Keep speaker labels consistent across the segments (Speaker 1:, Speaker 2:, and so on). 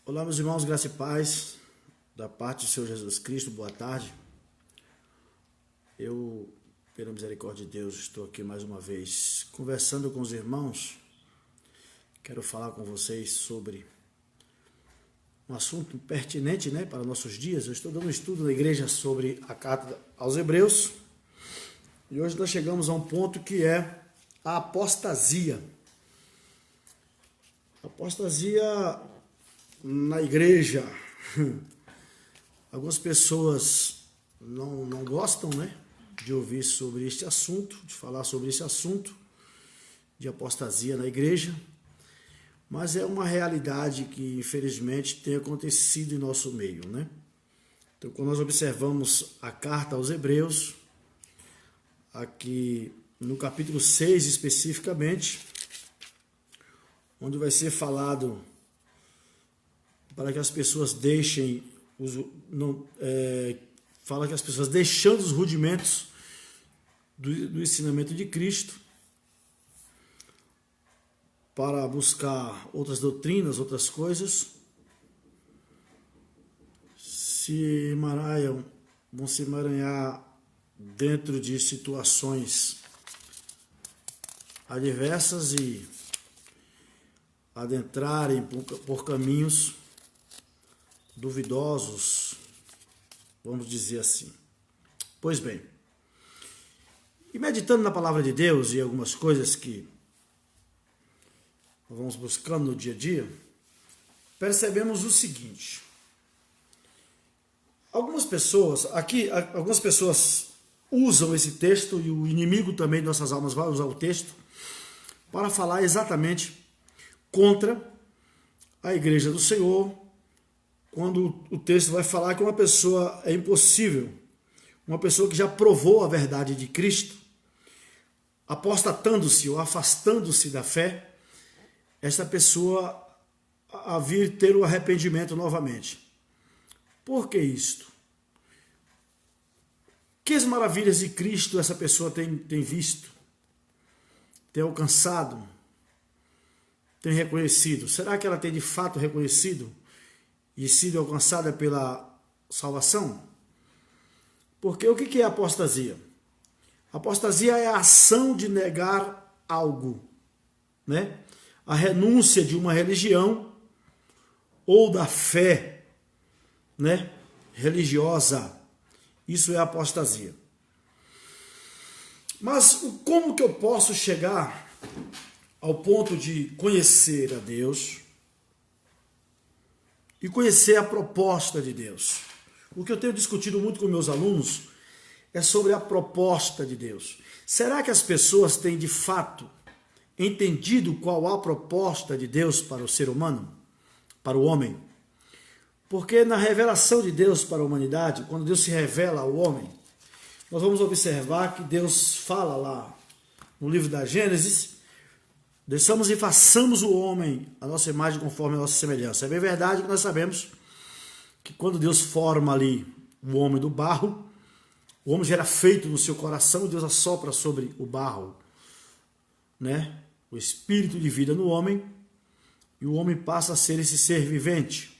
Speaker 1: Olá, meus irmãos, graça e paz, da parte do Senhor Jesus Cristo, boa tarde. Eu, pela misericórdia de Deus, estou aqui mais uma vez conversando com os irmãos. Quero falar com vocês sobre um assunto pertinente, para nossos dias. Eu estou dando um estudo na igreja sobre a carta aos Hebreus e hoje nós chegamos a um ponto que é a apostasia. Apostasia na igreja. Algumas pessoas não gostam, de ouvir sobre este assunto, de falar sobre esse assunto de apostasia na igreja, mas é uma realidade que infelizmente tem acontecido em nosso meio, Então, quando nós observamos a carta aos Hebreus, aqui no capítulo 6 especificamente, onde vai ser falado para que as pessoas deixem, fala que as pessoas deixando os rudimentos do ensinamento de Cristo para buscar outras doutrinas, outras coisas, vão se emaranhar dentro de situações adversas e adentrarem por caminhos duvidosos, vamos dizer assim. Pois bem, e meditando na palavra de Deus e algumas coisas que nós vamos buscando no dia a dia, percebemos o seguinte: algumas pessoas usam esse texto, e o inimigo também de nossas almas vai usar o texto para falar exatamente contra a igreja do Senhor, quando o texto vai falar que uma pessoa é impossível, uma pessoa que já provou a verdade de Cristo, apostatando-se ou afastando-se da fé, essa pessoa a vir ter o arrependimento novamente. Por que isto? Que as maravilhas de Cristo essa pessoa tem visto, tem alcançado, tem reconhecido? Será que ela tem de fato reconhecido e sido alcançada pela salvação? Porque o que é apostasia? Apostasia é a ação de negar algo, A renúncia de uma religião ou da fé, religiosa. Isso é apostasia. Mas como que eu posso chegar ao ponto de conhecer a Deus e conhecer a proposta de Deus? O que eu tenho discutido muito com meus alunos é sobre a proposta de Deus. Será que as pessoas têm de fato entendido qual a proposta de Deus para o ser humano, para o homem? Porque na revelação de Deus para a humanidade, quando Deus se revela ao homem, nós vamos observar que Deus fala lá no livro da Gênesis: desçamos e façamos o homem a nossa imagem conforme a nossa semelhança. É bem verdade que nós sabemos que quando Deus forma ali o homem do barro, o homem já era feito no seu coração, e Deus assopra sobre o barro, o espírito de vida no homem, e o homem passa a ser esse ser vivente.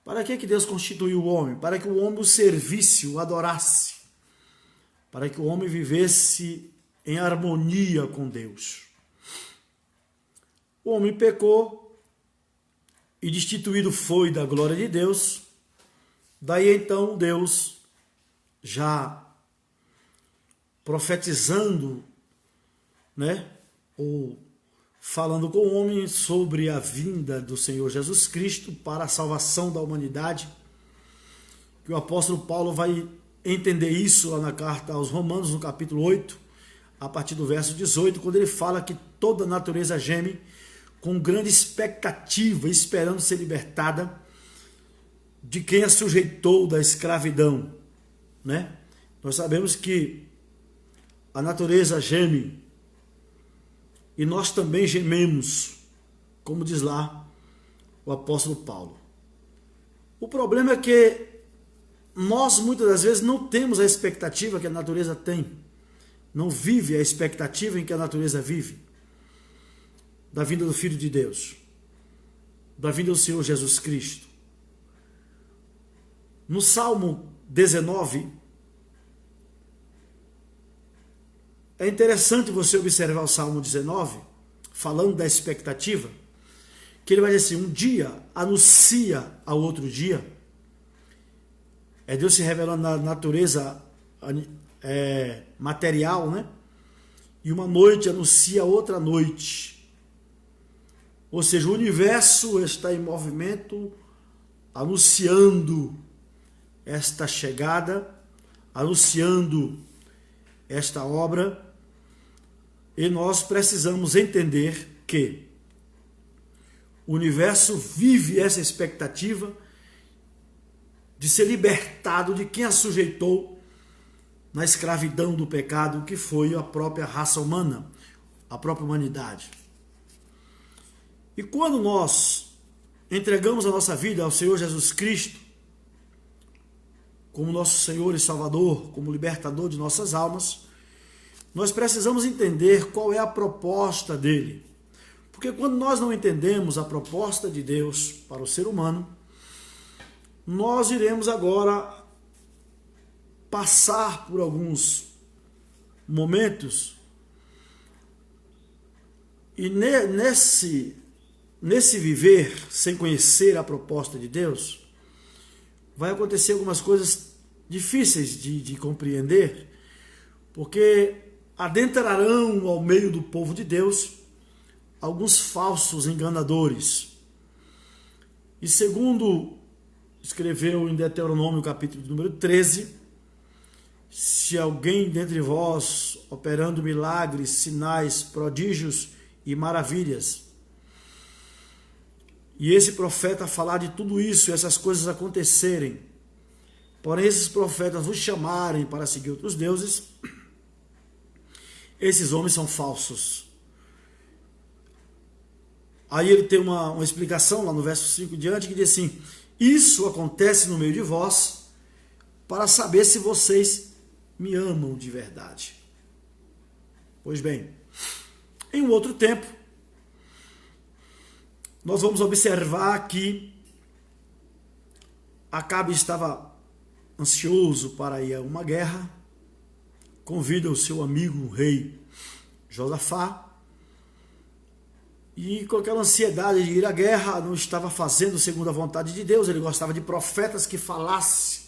Speaker 1: Para que Deus constituiu o homem? Para que o homem o servisse, o adorasse, para que o homem vivesse em harmonia com Deus. O homem pecou e destituído foi da glória de Deus. Daí então Deus, já profetizando, ou falando com o homem sobre a vinda do Senhor Jesus Cristo para a salvação da humanidade, que o apóstolo Paulo vai entender isso lá na carta aos Romanos, no capítulo 8, a partir do verso 18, quando ele fala que toda a natureza geme com grande expectativa, esperando ser libertada de quem a sujeitou da escravidão, Nós sabemos que a natureza geme e nós também gememos, como diz lá o apóstolo Paulo. O problema é que nós muitas das vezes não temos a expectativa que a natureza tem, não vive a expectativa em que a natureza vive, da vinda do Filho de Deus. da vinda do Senhor Jesus Cristo. No Salmo 19, é interessante você observar o Salmo 19, falando da expectativa, que ele vai dizer assim, um dia anuncia ao outro dia. É Deus se revelando na natureza material, né? E uma noite anuncia outra noite. Ou seja, o universo está em movimento, anunciando esta chegada, anunciando esta obra. E nós precisamos entender que o universo vive essa expectativa de ser libertado de quem a sujeitou na escravidão do pecado, que foi a própria raça humana, a própria humanidade. E quando nós entregamos a nossa vida ao Senhor Jesus Cristo, como nosso Senhor e Salvador, como libertador de nossas almas, nós precisamos entender qual é a proposta dele. Porque quando nós não entendemos a proposta de Deus para o ser humano, nós iremos agora passar por alguns momentos e nesse viver sem conhecer a proposta de Deus, vai acontecer algumas coisas difíceis de compreender, porque adentrarão ao meio do povo de Deus alguns falsos enganadores. E segundo escreveu em Deuteronômio capítulo número 13, se alguém dentre vós operando milagres, sinais, prodígios e maravilhas, e esse profeta falar de tudo isso, essas coisas acontecerem, porém esses profetas vos chamarem para seguir outros deuses, esses homens são falsos. Aí ele tem uma explicação lá no verso 5 em diante, que diz assim, isso acontece no meio de vós, para saber se vocês me amam de verdade. Pois bem, em um outro tempo, nós vamos observar que Acabe estava ansioso para ir a uma guerra, convida o seu amigo o rei Josafá, e com aquela ansiedade de ir à guerra, não estava fazendo segundo a vontade de Deus, ele gostava de profetas que falassem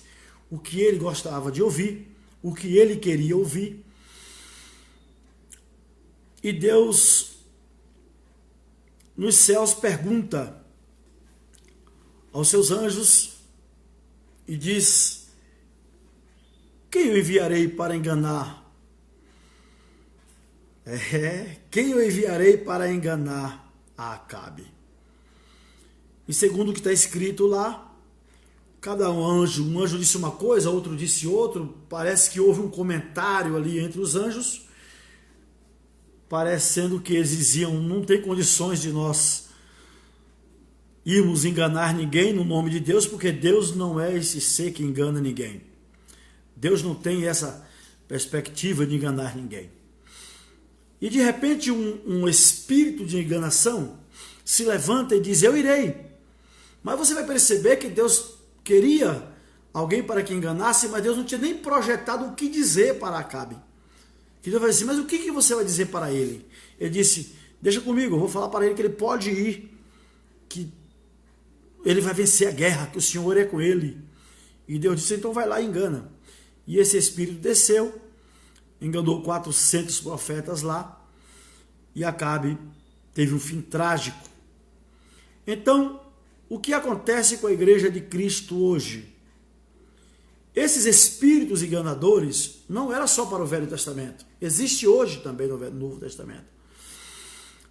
Speaker 1: o que ele gostava de ouvir, o que ele queria ouvir. E Deus nos céus pergunta aos seus anjos e diz, quem eu enviarei para enganar? Quem eu enviarei para enganar a Acabe? E segundo o que está escrito lá, cada um anjo disse uma coisa, outro disse outro, parece que houve um comentário ali entre os anjos, parecendo que eles diziam, não tem condições de nós irmos enganar ninguém no nome de Deus, porque Deus não é esse ser que engana ninguém. Deus não tem essa perspectiva de enganar ninguém. E de repente um espírito de enganação se levanta e diz, eu irei. Mas você vai perceber que Deus queria alguém para que enganasse, mas Deus não tinha nem projetado o que dizer para Acabe. Que Deus vai dizer, mas o que você vai dizer para ele? Ele disse, deixa comigo, eu vou falar para ele que ele pode ir, que ele vai vencer a guerra, que o Senhor é com ele. E Deus disse, então vai lá e engana. E esse espírito desceu, enganou 400 profetas lá, e Acabe teve um fim trágico. Então, o que acontece com a igreja de Cristo hoje? Esses espíritos enganadores não era só para o Velho Testamento, existe hoje também no Novo Testamento.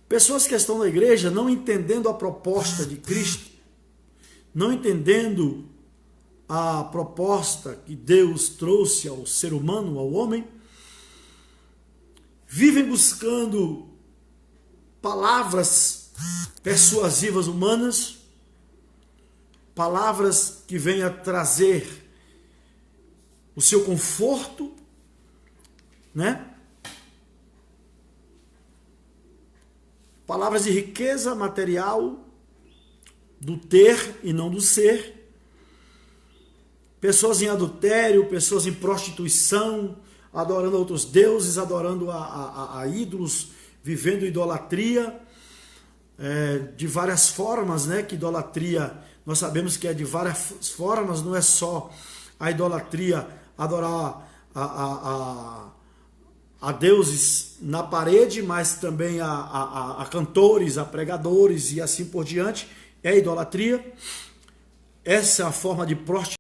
Speaker 1: Pessoas que estão na igreja não entendendo a proposta de Cristo, não entendendo a proposta que Deus trouxe ao ser humano, ao homem, vivem buscando palavras persuasivas humanas, palavras que venham a trazer o seu conforto, né? Palavras de riqueza material, do ter e não do ser, pessoas em adultério, pessoas em prostituição, adorando outros deuses, adorando a ídolos, vivendo idolatria, de várias formas, né? Que idolatria, nós sabemos que é de várias formas, não é só a idolatria, adorar a deuses na parede, mas também a cantores, a pregadores e assim por diante, é idolatria. Essa é a forma de prostituição